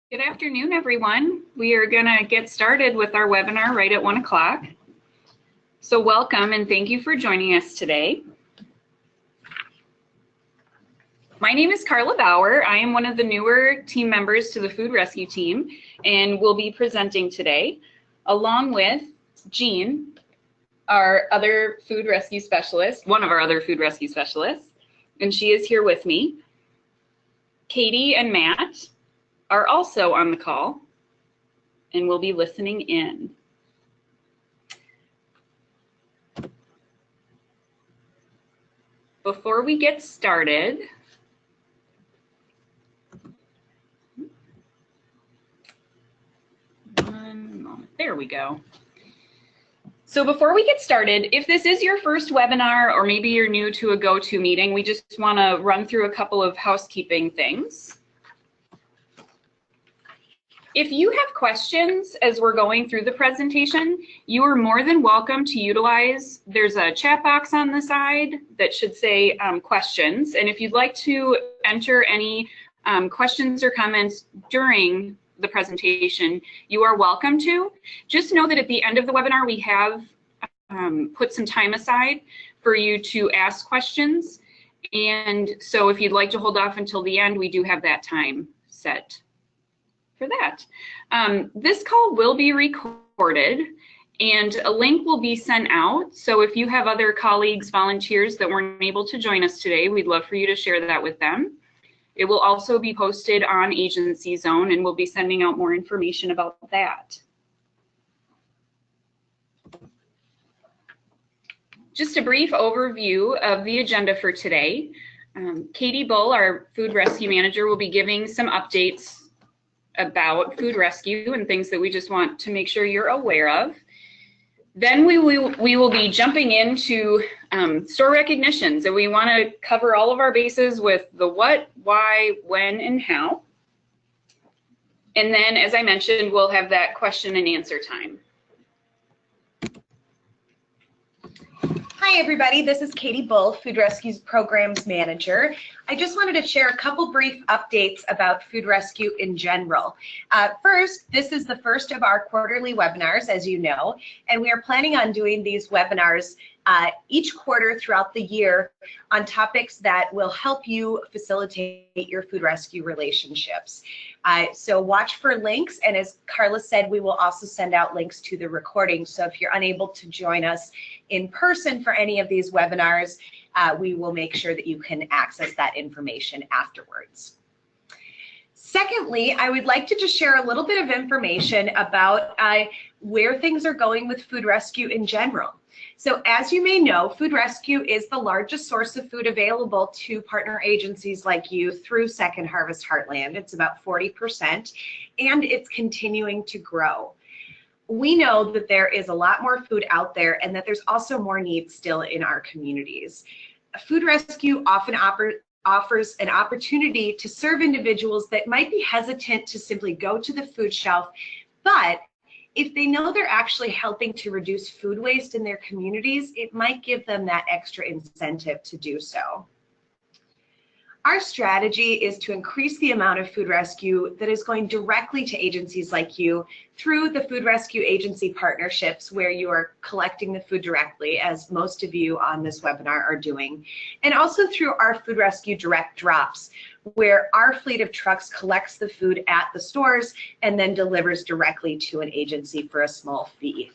Good afternoon, everyone. We are going to get started with our webinar right at 1 o'clock. So welcome and thank you for joining us today. My name is Carla Bauer. I am one of the newer team members to the food rescue team and will be presenting today, along with Jean, our other food rescue specialist, one of our other food rescue specialists, and she is here with me. Katie and Matt are also on the call and will be listening in. Before we get started, one moment, there we go. So before we get started, if this is your first webinar or maybe you're new to a GoToMeeting, we just want to run through a couple of housekeeping things. If you have questions as we're going through the presentation, you are more than welcome to utilize, there's a chat box on the side that should say questions. And if you'd like to enter any questions or comments during the presentation, you are welcome to. Just know that at the end of the webinar, we have put some time aside for you to ask questions. And so if you'd like to hold off until the end, we do have that time set for that. This call will be recorded and a link will be sent out. So if you have other colleagues, volunteers that weren't able to join us today, we'd love for you to share that with them. It will also be posted on Agency Zone and we'll be sending out more information about that. Just a brief overview of the agenda for today. Katie Bull, our food rescue manager, will be giving some updates about food rescue and things that we just want to make sure you're aware of. Then we will be jumping into store recognitions, and we want to cover all of our bases with the what, why, when, and how. And then, as I mentioned, we'll have that question and answer time. Hi everybody, this is Katie Bull, Food Rescue's Programs Manager. I just wanted to share a couple brief updates about food rescue in general. First, this is the first of our quarterly webinars, as you know, and we are planning on doing these webinars each quarter throughout the year on topics that will help you facilitate your food rescue relationships. So watch for links, and as Carla said, we will also send out links to the recording. So if you're unable to join us in person for any of these webinars, we will make sure that you can access that information afterwards. Secondly, I would like to just share a little bit of information about where things are going with food rescue in general. So as you may know, food rescue is the largest source of food available to partner agencies like you through Second Harvest Heartland. It's about 40%, and it's continuing to grow. We know that there is a lot more food out there and that there's also more needs still in our communities. Food rescue often offers an opportunity to serve individuals that might be hesitant to simply go to the food shelf, but if they know they're actually helping to reduce food waste in their communities, it might give them that extra incentive to do so. Our strategy is to increase the amount of food rescue that is going directly to agencies like you through the food rescue agency partnerships where you are collecting the food directly, as most of you on this webinar are doing, and also through our food rescue direct drops, where our fleet of trucks collects the food at the stores and then delivers directly to an agency for a small fee.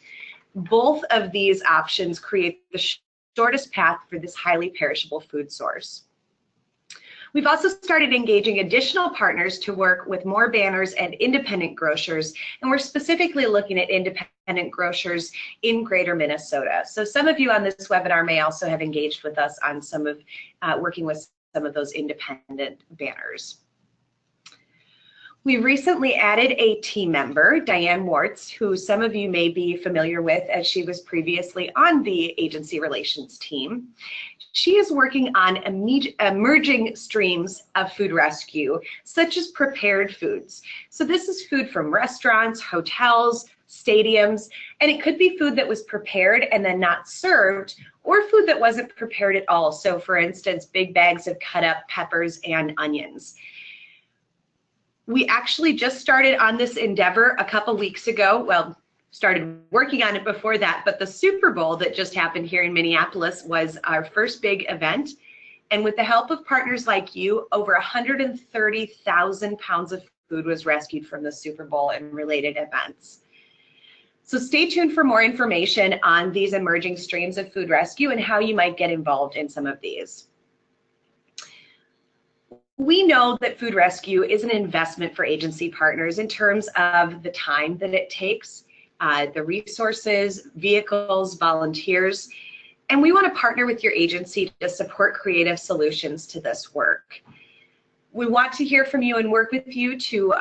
Both of these options create the shortest path for this highly perishable food source. We've also started engaging additional partners to work with more banners and independent grocers, and we're specifically looking at independent grocers in Greater Minnesota. So some of you on this webinar may also have engaged with us on some of working with some of those independent banners. We recently added a team member, Diane Wartz, who some of you may be familiar with as she was previously on the agency relations team. She is working on emerging streams of food rescue, such as prepared foods. So this is food from restaurants, hotels, stadiums, and it could be food that was prepared and then not served, or food that wasn't prepared at all. So for instance, big bags of cut up peppers and onions. We actually just started on this endeavor a couple weeks ago. Well, started working on it before that, but the Super Bowl that just happened here in Minneapolis was our first big event. And with the help of partners like you, over 130,000 pounds of food was rescued from the Super Bowl and related events. So stay tuned for more information on these emerging streams of food rescue and how you might get involved in some of these. We know that food rescue is an investment for agency partners in terms of the time that it takes, the resources, vehicles, volunteers, and we want to partner with your agency to support creative solutions to this work. We want to hear from you and work with you to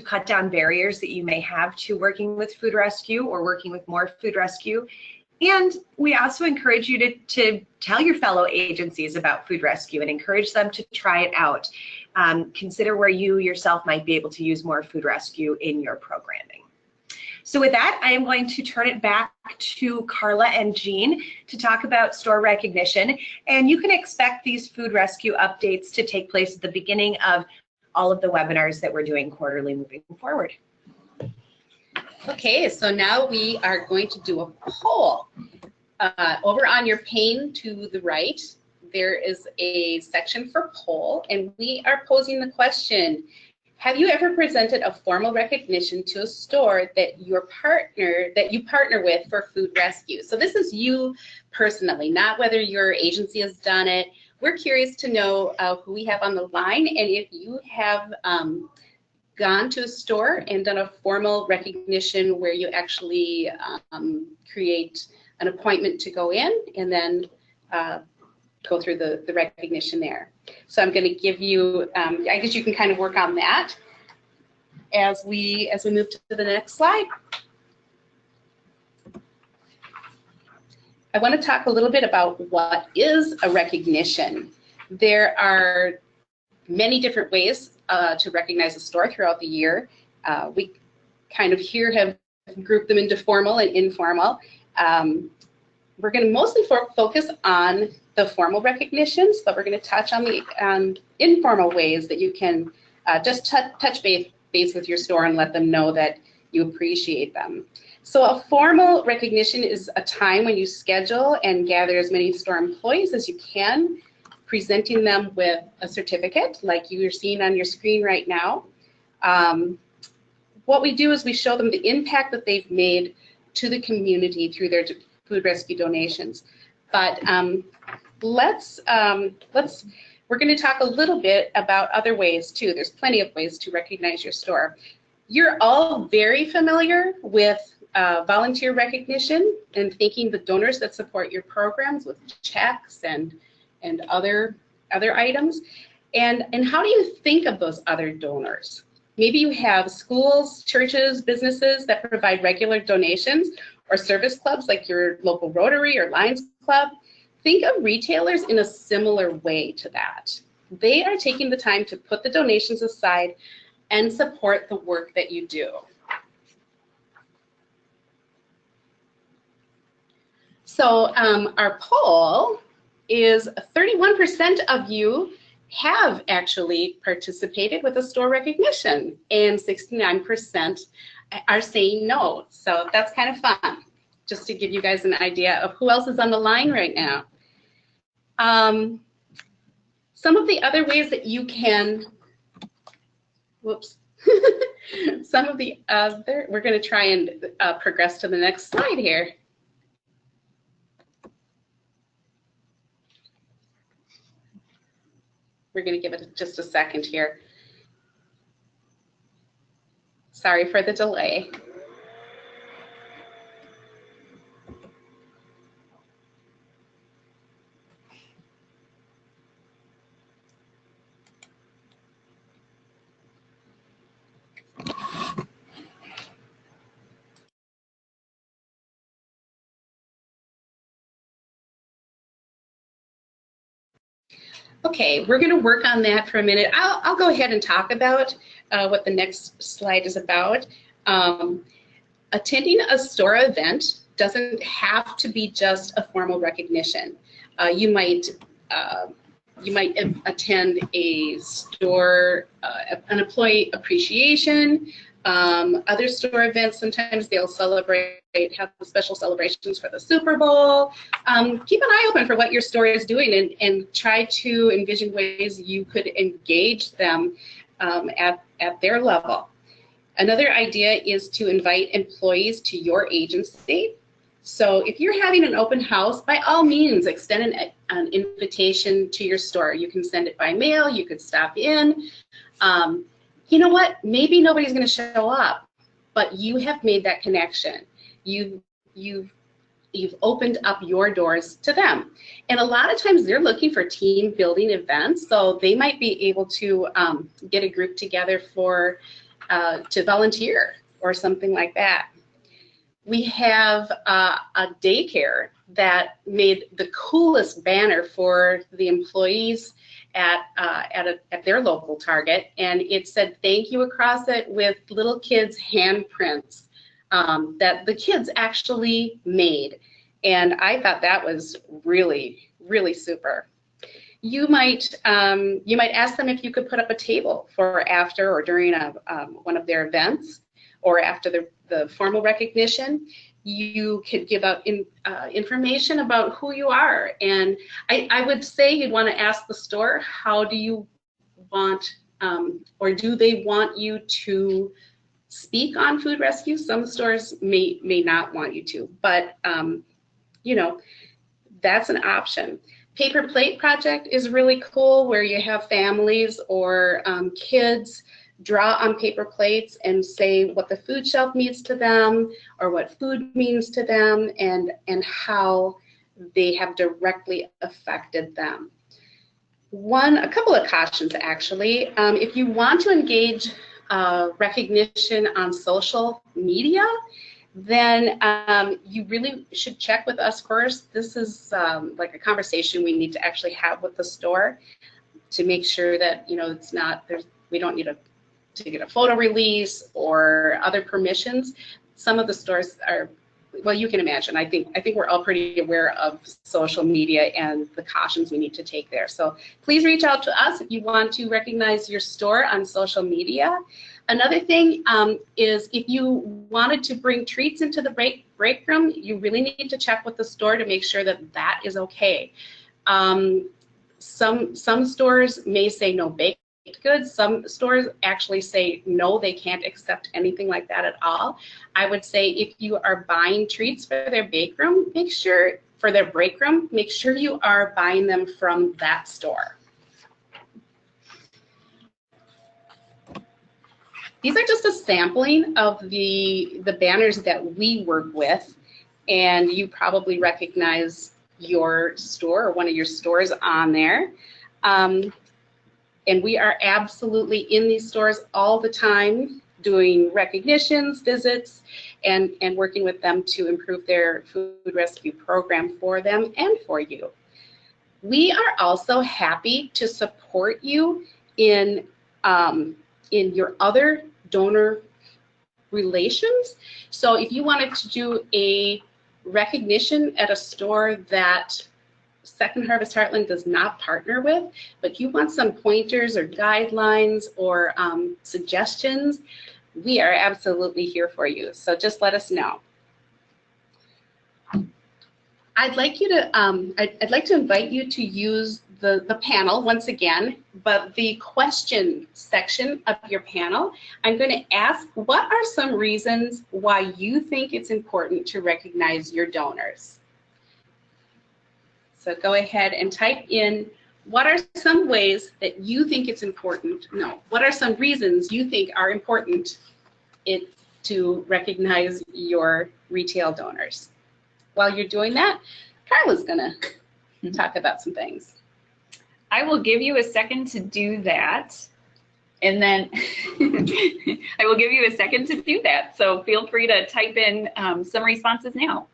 cut down barriers that you may have to working with food rescue or working with more food rescue. And we also encourage you to tell your fellow agencies about food rescue and encourage them to try it out. Consider where you yourself might be able to use more food rescue in your programming. So with that, I am going to turn it back to Carla and Jean to talk about store recognition. And you can expect these food rescue updates to take place at the beginning of all of the webinars that we're doing quarterly moving forward. Okay, so now we are going to do a poll. Over on your pane to the right, there is a section for poll, and we are posing the question, have you ever presented a formal recognition to a store that you partner with for food rescue? So this is you personally, not whether your agency has done it. We're curious to know who we have on the line, and if you have gone to a store and done a formal recognition where you actually create an appointment to go in and then go through the recognition there. So I'm going to give you, I guess you can kind of work on that as we move to the next slide. I want to talk a little bit about what is a recognition. There are many different ways to recognize a store throughout the year. We kind of here have grouped them into formal and informal. We're going to mostly focus on the formal recognitions, but we're going to touch on the informal ways that you can just touch base with your store and let them know that you appreciate them. So a formal recognition is a time when you schedule and gather as many store employees as you can, presenting them with a certificate like you're seeing on your screen right now. What we do is we show them the impact that they've made to the community through their food rescue donations. But we're going to talk a little bit about other ways too. There's plenty of ways to recognize your store. You're all very familiar with volunteer recognition and thanking the donors that support your programs with checks and other items. And how do you think of those other donors? Maybe you have schools, churches, businesses that provide regular donations, or service clubs like your local Rotary or Lions Club. Think of retailers in a similar way to that. They are taking the time to put the donations aside and support the work that you do. So our poll is 31% of you have actually participated with a store recognition, and 69% are saying no. So that's kind of fun, just to give you guys an idea of who else is on the line right now. Some of the other ways that you can, whoops, some of the other, we're going to try and progress to the next slide here. We're going to give it just a second here. Sorry for the delay. Okay, we're going to work on that for a minute. I'll go ahead and talk about what the next slide is about. Attending a store event doesn't have to be just a formal recognition. You might you might attend a store, an employee appreciation, other store events. Sometimes they'll celebrate, have special celebrations for the Super Bowl. Keep an eye open for what your store is doing, and try to envision ways you could engage them at their level. Another idea is to invite employees to your agency. So if you're having an open house, by all means, extend an invitation to your store. You can send it by mail, you could stop in. You know what, maybe nobody's gonna show up, but you have made that connection. You've opened up your doors to them. And a lot of times they're looking for team building events, so they might be able to get a group together to volunteer or something like that. We have a daycare that made the coolest banner for the employees at their local Target, and it said thank you across it with little kids' handprints that the kids actually made. And I thought that was really, really super. You might ask them if you could put up a table for after or during one of their events, or after the formal recognition. You could give out information about who you are. And I would say you'd want to ask the store, how do you want, or do they want you to speak on food rescue? Some stores may not want you to, but you know, that's an option. Paper plate project is really cool, where you have families or kids draw on paper plates and say what the food shelf means to them, or what food means to them, and how they have directly affected them. A couple of cautions actually. If you want to engage recognition on social media, then you really should check with us first. This is like a conversation we need to actually have with the store to make sure that, you know, it's not, we don't need to get a photo release or other permissions. Some of the stores are, well, you can imagine, I think we're all pretty aware of social media and the cautions we need to take there. So please reach out to us if you want to recognize your store on social media. Another thing is, if you wanted to bring treats into the break room, you really need to check with the store to make sure that that is okay. Some stores may say no baked goods. Some stores actually say no, they can't accept anything like that at all. I would say if you are buying treats for their bake room, make sure, for their break room, make sure you are buying them from that store. These are just a sampling of the banners that we work with, and you probably recognize your store or one of your stores on there. And we are absolutely in these stores all the time, doing recognitions, visits, and working with them to improve their food rescue program for them and for you. We are also happy to support you in your other donor relations. So if you wanted to do a recognition at a store that Second Harvest Heartland does not partner with, but you want some pointers or guidelines or suggestions, we are absolutely here for you. So just let us know. I'd like to invite you to use the panel once again, but the question section of your panel, I'm going to ask, what are some reasons why you think it's important to recognize your donors? So go ahead and type in, what are some ways that you think it's important? No, what are some reasons you think are important to recognize your retail donors? While you're doing that, Carla's gonna talk about some things. I will give you a second to do that. And then I will give you a second to do that. So feel free to type in some responses now.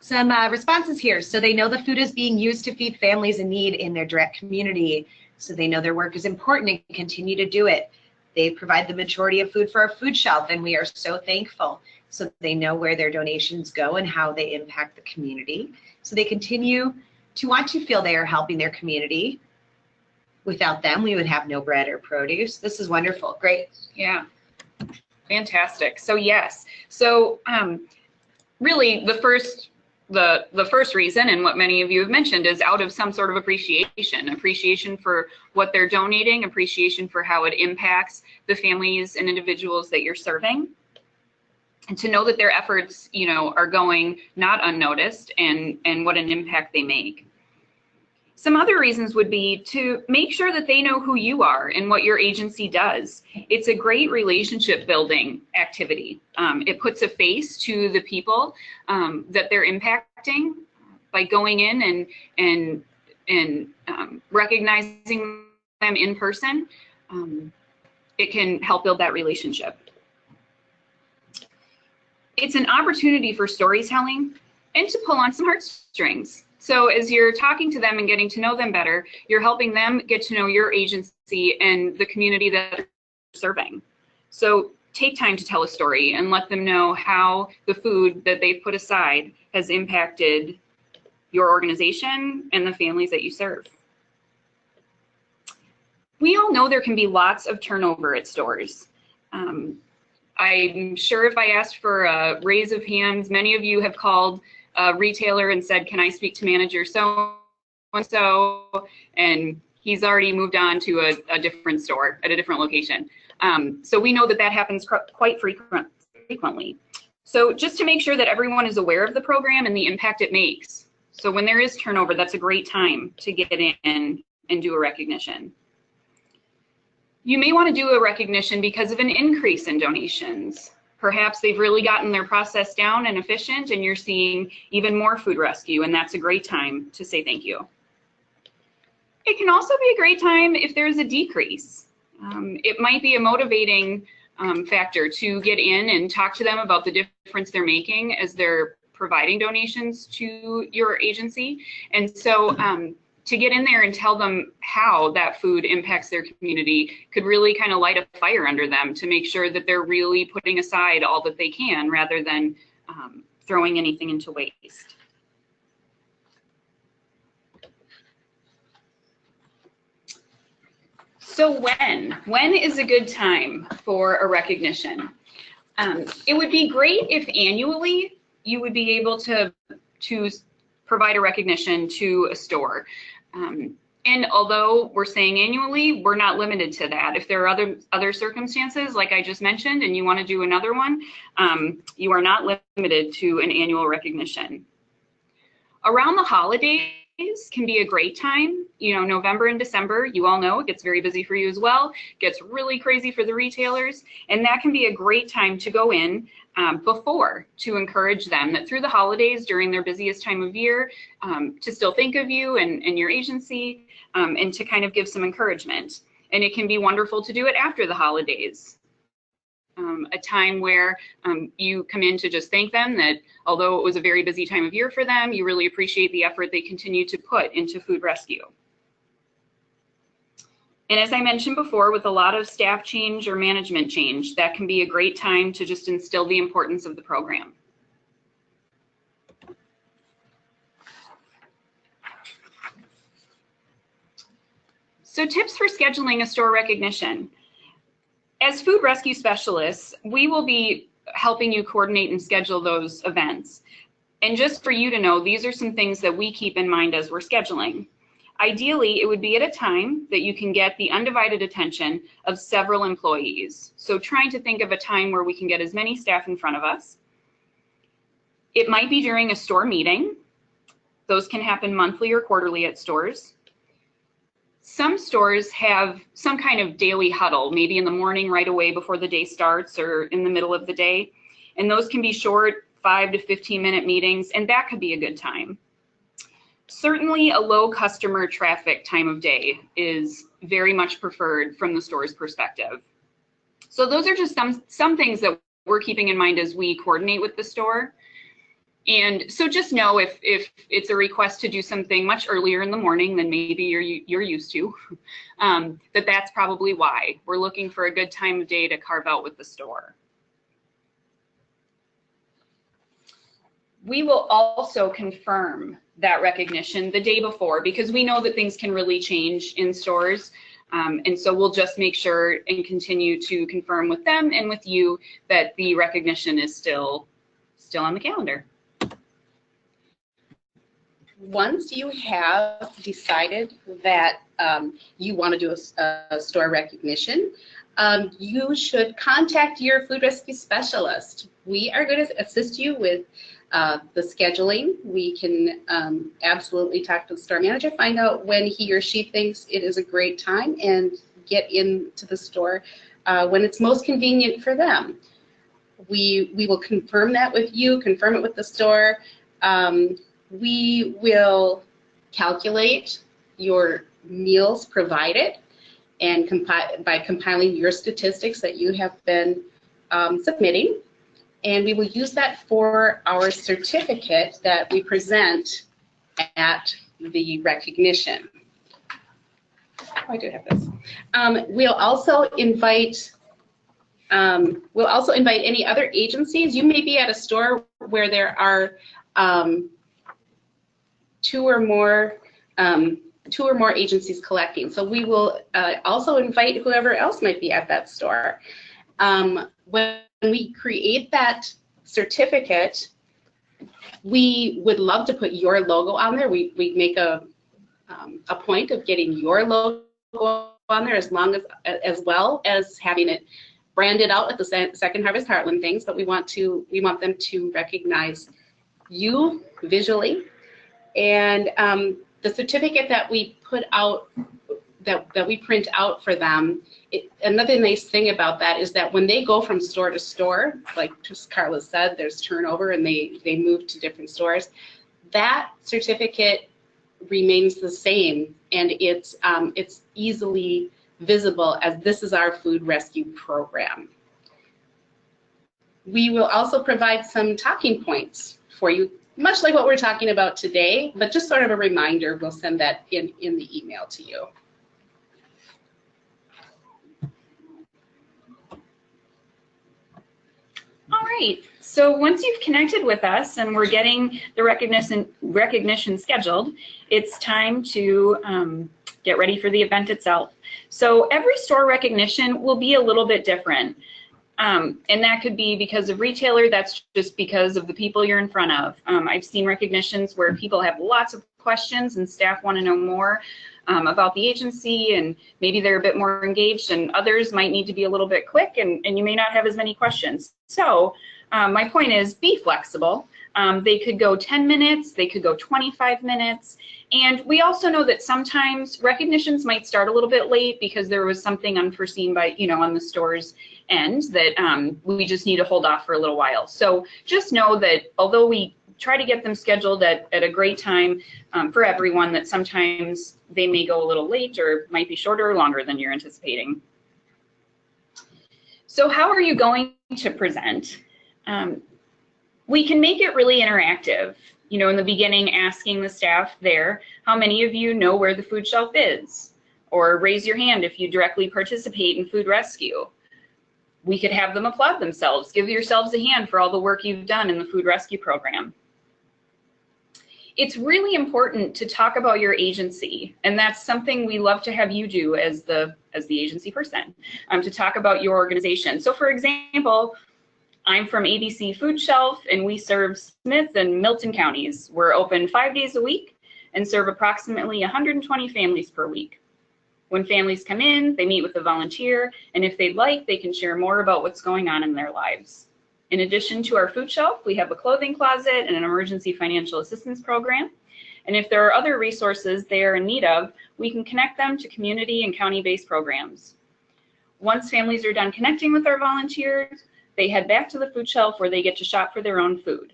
some responses here. So they know the food is being used to feed families in need in their direct community. So they know their work is important and continue to do it. They provide the majority of food for our food shelf, and we are so thankful. So they know where their donations go and how they impact the community. So they continue to want to feel they are helping their community. Without them, we would have no bread or produce. This is wonderful. Great. Yeah. Fantastic. So yes. So really the first reason, and what many of you have mentioned, is out of some sort of appreciation for what they're donating, appreciation for how it impacts the families and individuals that you're serving, and to know that their efforts, you know, are going not unnoticed, and what an impact they make. Some other reasons would be to make sure that they know who you are and what your agency does. It's a great relationship building activity. It puts a face to the people that they're impacting by going in and recognizing them in person. It can help build that relationship. It's an opportunity for storytelling and to pull on some heartstrings. So as you're talking to them and getting to know them better, you're helping them get to know your agency and the community that they're serving. So take time to tell a story and let them know how the food that they've put aside has impacted your organization and the families that you serve. We all know there can be lots of turnover at stores. I'm sure if I asked for a raise of hands, many of you have called a retailer and said, can I speak to manager so-and-so? And he's already moved on to a different store at a different location. So we know that that happens quite frequently. So just to make sure that everyone is aware of the program and the impact it makes. So when there is turnover, that's a great time to get in and do a recognition. You may want to do a recognition because of an increase in donations. Perhaps they've really gotten their process down and efficient, and you're seeing even more food rescue, and that's a great time to say thank you. It can also be a great time if there's a decrease. It might be a motivating factor to get in and talk to them about the difference they're making as they're providing donations to your agency. And so to get in there and tell them how that food impacts their community could really kind of light a fire under them to make sure that they're really putting aside all that they can rather than throwing anything into waste. So when is a good time for a recognition? It would be great if annually you would be able to provide a recognition to a store. And although we're saying annually, we're not limited to that. If there are other circumstances, like I just mentioned, and you want to do another one, you are not limited to an annual recognition. Around the holidays can be a great time. You know, November and December, you all know, it gets very busy for you as well. It gets really crazy for the retailers, and that can be a great time to go in before to encourage them that through the holidays, during their busiest time of year, to still think of you and your agency, and to kind of give some encouragement. And it can be wonderful to do it after the holidays. A time where you come in to just thank them that although it was a very busy time of year for them, you really appreciate the effort they continue to put into food rescue. And as I mentioned before, with a lot of staff change or management change, that can be a great time to just instill the importance of the program. So tips for scheduling a store recognition. As food rescue specialists, we will be helping you coordinate and schedule those events. And just for you to know, these are some things that we keep in mind as we're scheduling. Ideally, it would be at a time that you can get the undivided attention of several employees. So trying to think of a time where we can get as many staff in front of us. It might be during a store meeting. Those can happen monthly or quarterly at stores. Some stores have some kind of daily huddle, maybe in the morning right away before the day starts or in the middle of the day. And those can be short 5 to 15-minute meetings, and that could be a good time. Certainly a low customer traffic time of day is very much preferred from the store's perspective. So those are just some things that we're keeping in mind as we coordinate with the store. And so just know if it's a request to do something much earlier in the morning than maybe you're used to, that's probably why. We're looking for a good time of day to carve out with the store. We will also confirm that recognition the day before, because we know that things can really change in stores. And so we'll just make sure and continue to confirm with them and with you that the recognition is still on the calendar. Once you have decided that you want to do a store recognition, you should contact your food rescue specialist. We are going to assist you with the scheduling. We can absolutely talk to the store manager, find out when he or she thinks it is a great time, and get into the store when it's most convenient for them. We will confirm that with you, confirm it with the store. We will calculate your meals provided, and by compiling your statistics that you have been submitting, and we will use that for our certificate that we present at the recognition. Oh, I do have this. We'll also invite any other agencies. You may be at a store where there are two or more agencies collecting. So we will also invite whoever else might be at that store. When we create that certificate, we would love to put your logo on there. We make a point of getting your logo on there, as well as having it branded out at the Second Harvest Heartland things. But we want them to recognize you visually. And the certificate that we put out, that we print out for them, another nice thing about that is that when they go from store to store, like just Carla said, there's turnover and they move to different stores, that certificate remains the same, and it's easily visible as this is our food rescue program. We will also provide some talking points for you, much like what we're talking about today, but just sort of a reminder. We'll send that in the email to you. All right, so once you've connected with us and we're getting the recognition scheduled, it's time to get ready for the event itself. So every store recognition will be a little bit different. And that could be because of retailer, that's just because of the people you're in front of. I've seen recognitions where people have lots of questions and staff want to know more about the agency, and maybe they're a bit more engaged, and others might need to be a little bit quick, and you may not have as many questions. So my point is, be flexible. They could go 10 minutes, they could go 25 minutes. And we also know that sometimes recognitions might start a little bit late because there was something unforeseen by, on the store's end that we just need to hold off for a little while. So just know that although we try to get them scheduled at a great time for everyone, that sometimes they may go a little late or might be shorter or longer than you're anticipating. So how are you going to present? We can make it really interactive. In the beginning, asking the staff there, how many of you know where the food shelf is? Or raise your hand if you directly participate in food rescue. We could have them applaud themselves. Give yourselves a hand for all the work you've done in the food rescue program. It's really important to talk about your agency, and that's something we love to have you do as the agency person, to talk about your organization. So for example, I'm from ABC Food Shelf, and we serve Smith and Milton counties. We're open 5 days a week and serve approximately 120 families per week. When families come in, they meet with a volunteer, and if they'd like, they can share more about what's going on in their lives. In addition to our food shelf, we have a clothing closet and an emergency financial assistance program. And if there are other resources they are in need of, we can connect them to community and county-based programs. Once families are done connecting with our volunteers, they head back to the food shelf where they get to shop for their own food.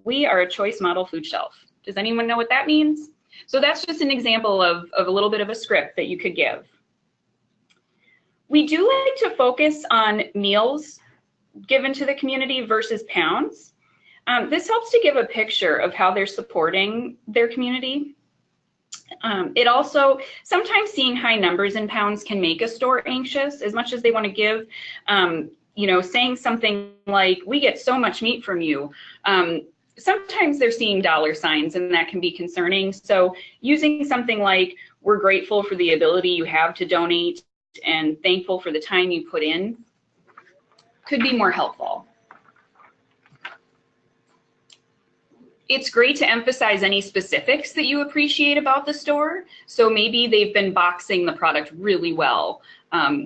We are a choice model food shelf. Does anyone know what that means? So that's just an example of a little bit of a script that you could give. We do like to focus on meals given to the community versus pounds. This helps to give a picture of how they're supporting their community. It also, sometimes seeing high numbers in pounds can make a store anxious as much as they want to give. You know, saying something like, we get so much meat from you. Sometimes they're seeing dollar signs and that can be concerning. So using something like, we're grateful for the ability you have to donate and thankful for the time you put in could be more helpful. It's great to emphasize any specifics that you appreciate about the store. So maybe they've been boxing the product really well.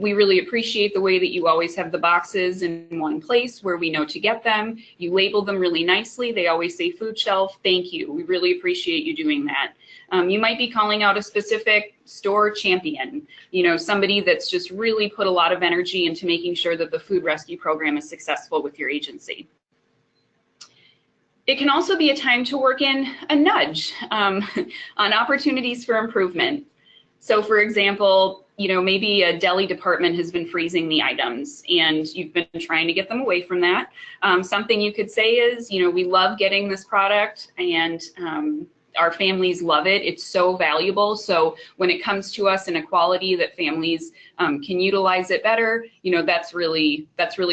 We really appreciate the way that you always have the boxes in one place where we know to get them. You label them really nicely. They always say food shelf. Thank you. We really appreciate you doing that. You might be calling out a specific store champion, you know, somebody that's just really put a lot of energy into making sure that the food rescue program is successful with your agency. It can also be a time to work in a nudge on opportunities for improvement. So for example, you know, maybe a deli department has been freezing the items and you've been trying to get them away from that. Something you could say is, you know, we love getting this product and our families love it. It's so valuable. So when it comes to us in a quality that families can utilize it better, you know, that's really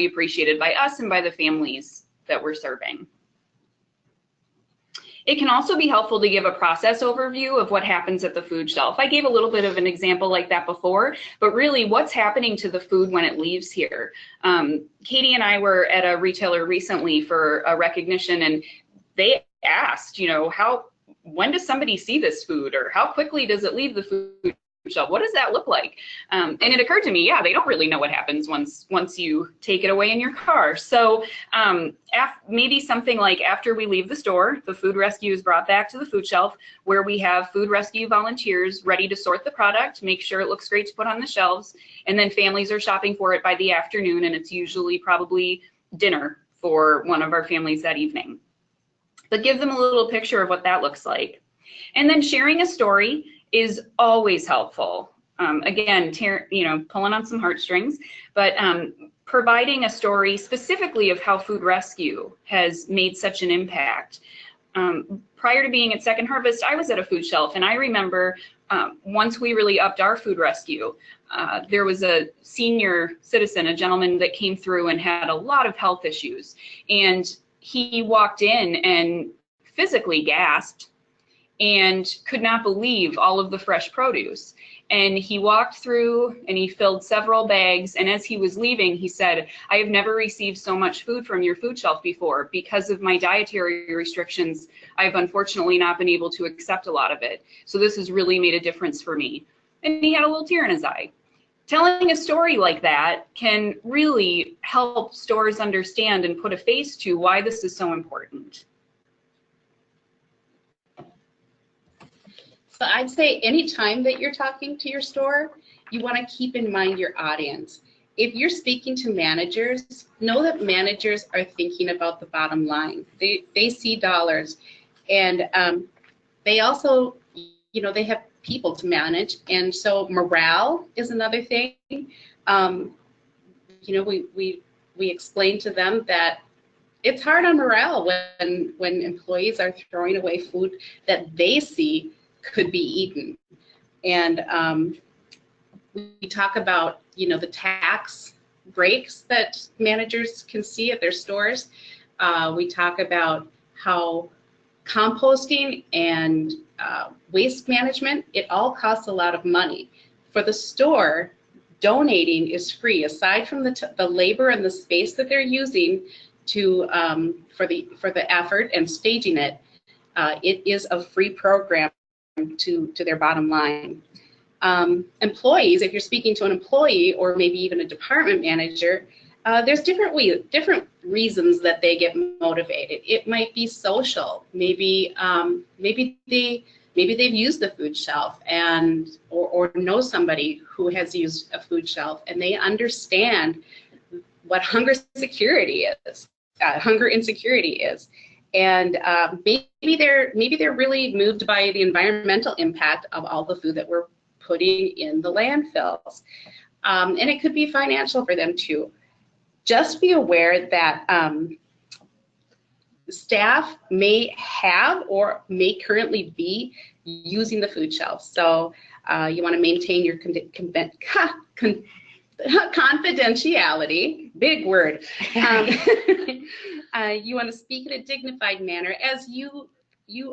appreciated by us and by the families that we're serving. It can also be helpful to give a process overview of what happens at the food shelf. I gave a little bit of an example like that before, but really what's happening to the food when it leaves here. Katie and I were at a retailer recently for a recognition and they asked, you know, when does somebody see this food or how quickly does it leave the food shelf? What does that look like? And it occurred to me, yeah, they don't really know what happens once you take it away in your car. So maybe something like after we leave the store, the food rescue is brought back to the food shelf where we have food rescue volunteers ready to sort the product, make sure it looks great to put on the shelves, and then families are shopping for it by the afternoon, and it's usually probably dinner for one of our families that evening. But give them a little picture of what that looks like. And then sharing a story is always helpful. Again, you know, pulling on some heartstrings, but providing a story specifically of how food rescue has made such an impact. Prior to being at Second Harvest, I was at a food shelf, and I remember once we really upped our food rescue, there was a senior citizen, a gentleman that came through and had a lot of health issues, and he walked in and physically gasped and could not believe all of the fresh produce. And he walked through and he filled several bags, and as he was leaving, he said, I have never received so much food from your food shelf before. Because of my dietary restrictions, I've unfortunately not been able to accept a lot of it. So this has really made a difference for me. And he had a little tear in his eye. Telling a story like that can really help stores understand and put a face to why this is so important. So I'd say anytime that you're talking to your store, you want to keep in mind your audience. If you're speaking to managers, know that managers are thinking about the bottom line. They see dollars, and they also, you know, they have people to manage, and so morale is another thing. You know, we explain to them that it's hard on morale when employees are throwing away food that they see could be eaten. And we talk about, you know, the tax breaks that managers can see at their stores. We talk about how composting and waste management, it all costs a lot of money. For the store, donating is free. Aside from the labor and the space that they're using to for the effort and staging it, it is a free program to their bottom line. Employees, if you're speaking to an employee or maybe even a department manager, there's different reasons that they get motivated. It might be social. Maybe they've used the food shelf or know somebody who has used a food shelf, and they understand what hunger insecurity is. And maybe they're really moved by the environmental impact of all the food that we're putting in the landfills. And it could be financial for them too. Just be aware that staff may have or may currently be using the food shelf. So you want to maintain your confidentiality, big word. You want to speak in a dignified manner, as you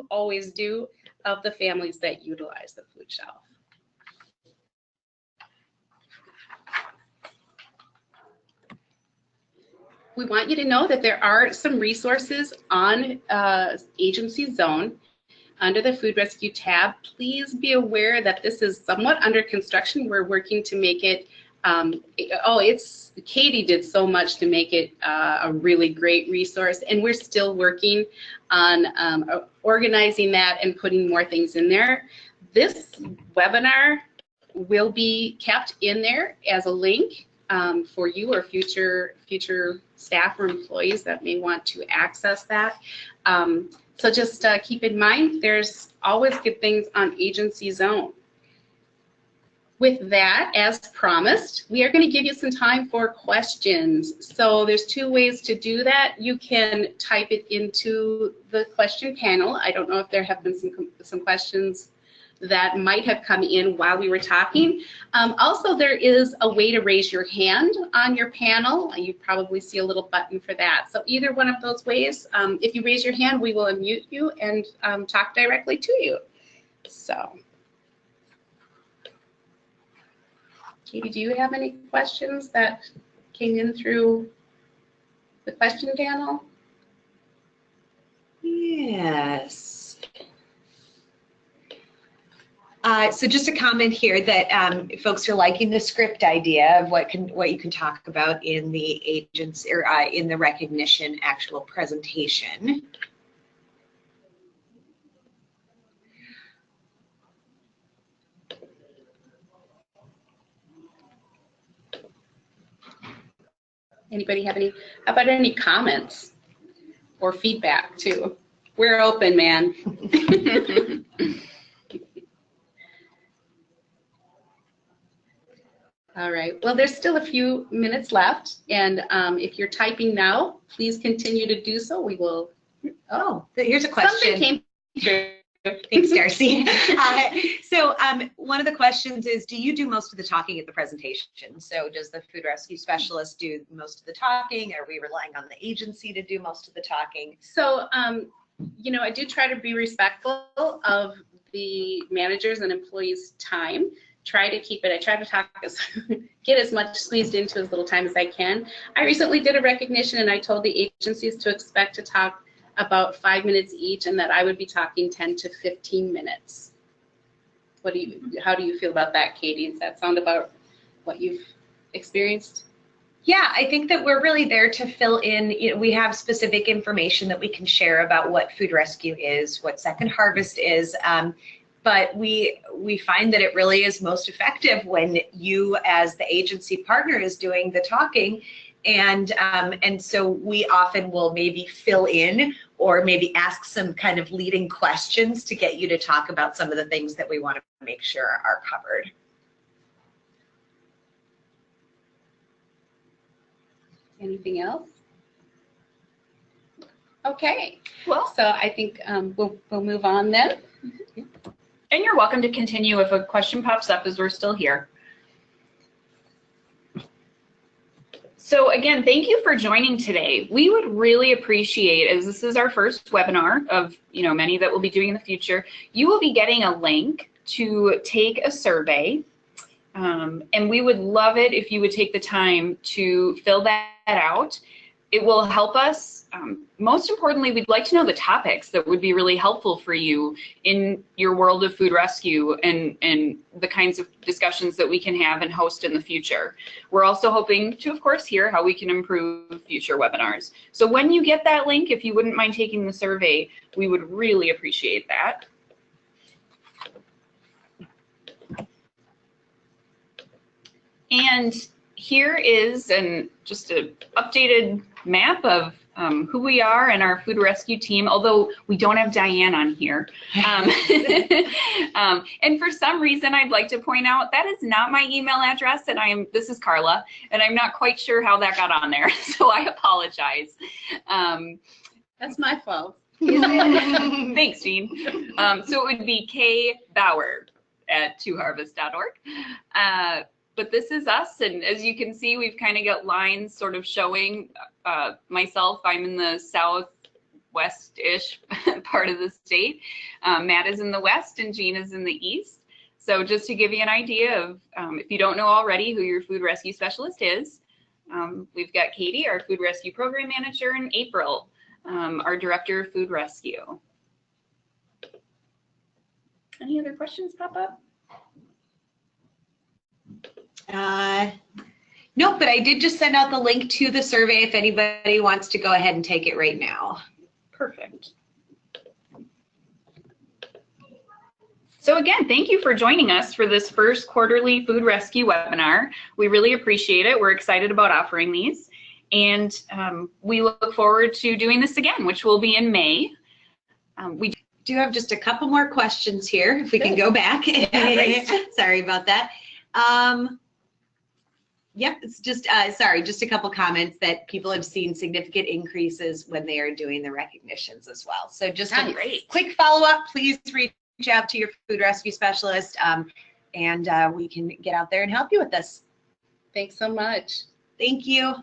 always do, of the families that utilize the food shelf. We want you to know that there are some resources on Agency Zone under the Food Rescue tab. Please be aware that this is somewhat under construction. We're working to make it, Katie did so much to make it a really great resource, and we're still working on organizing that and putting more things in there. This webinar will be kept in there as a link for you or future staff or employees that may want to access that. So just keep in mind, there's always good things on Agency Zone. With that, as promised, we are going to give you some time for questions. So there's two ways to do that. You can type it into the question panel. I don't know if there have been some questions that might have come in while we were talking. Also, there is a way to raise your hand on your panel. You probably see a little button for that. So either one of those ways, if you raise your hand, we will unmute you and talk directly to you. So, Katie, do you have any questions that came in through the question panel? Yes. So just a comment here that folks are liking the script idea of what you can talk about in the agents or in the recognition actual presentation. Anybody have any? How about any comments or feedback too? We're open, man. All right, well, there's still a few minutes left, and if you're typing now, please continue to do so. We will. Oh, here's a question. Something came through. Thanks, Darcy. So one of the questions is, do you do most of the talking at the presentation? So does the food rescue specialist do most of the talking? Are we relying on the agency to do most of the talking? So, you know, I do try to be respectful of the managers and employees' time. Try to keep it, I try to talk get as much squeezed into as little time as I can. I recently did a recognition and I told the agencies to expect to talk about 5 minutes each and that I would be talking 10 to 15 minutes. How do you feel about that, Katie? Does that sound about what you've experienced? Yeah, I think that we're really there to fill in. You know, we have specific information that we can share about what food rescue is, what Second Harvest is. But we find that it really is most effective when you, as the agency partner, is doing the talking, and so we often will maybe fill in or maybe ask some kind of leading questions to get you to talk about some of the things that we want to make sure are covered. Anything else? Okay. Well, so I think we'll move on then. And you're welcome to continue if a question pops up as we're still here. So again, thank you for joining today. We would really appreciate, as this is our first webinar of many that we'll be doing in the future, you will be getting a link to take a survey. And we would love it if you would take the time to fill that out. It will help us. Most importantly, we'd like to know the topics that would be really helpful for you in your world of food rescue and the kinds of discussions that we can have and host in the future. We're also hoping to, of course, hear how we can improve future webinars. So when you get that link, if you wouldn't mind taking the survey, we would really appreciate that. And here is just an updated map of who we are and our food rescue team, although we don't have Diane on here. And for some reason, I'd like to point out that is not my email address, and this is Carla, and I'm not quite sure how that got on there, so I apologize. That's my fault. Thanks, Jean. So it would be K Bauer at twoharvest.org. But this is us, and as you can see, we've kind of got lines sort of showing myself. I'm in the southwest-ish part of the state. Matt is in the west, and Jean is in the east. So just to give you an idea of, if you don't know already who your food rescue specialist is, we've got Katie, our food rescue program manager, and April, our director of food rescue. Any other questions pop up? No, but I did just send out the link to the survey if anybody wants to go ahead and take it right now. Perfect. So again, thank you for joining us for this first quarterly food rescue webinar. We really appreciate it. We're excited about offering these, and we look forward to doing this again, which will be in May. We do have just a couple more questions here, if we can go back. Sorry about that. Yep, it's just, sorry, just a couple comments that people have seen significant increases when they are doing the recognitions as well. So just a quick follow-up, please reach out to your food rescue specialist, and we can get out there and help you with this. Thanks so much. Thank you.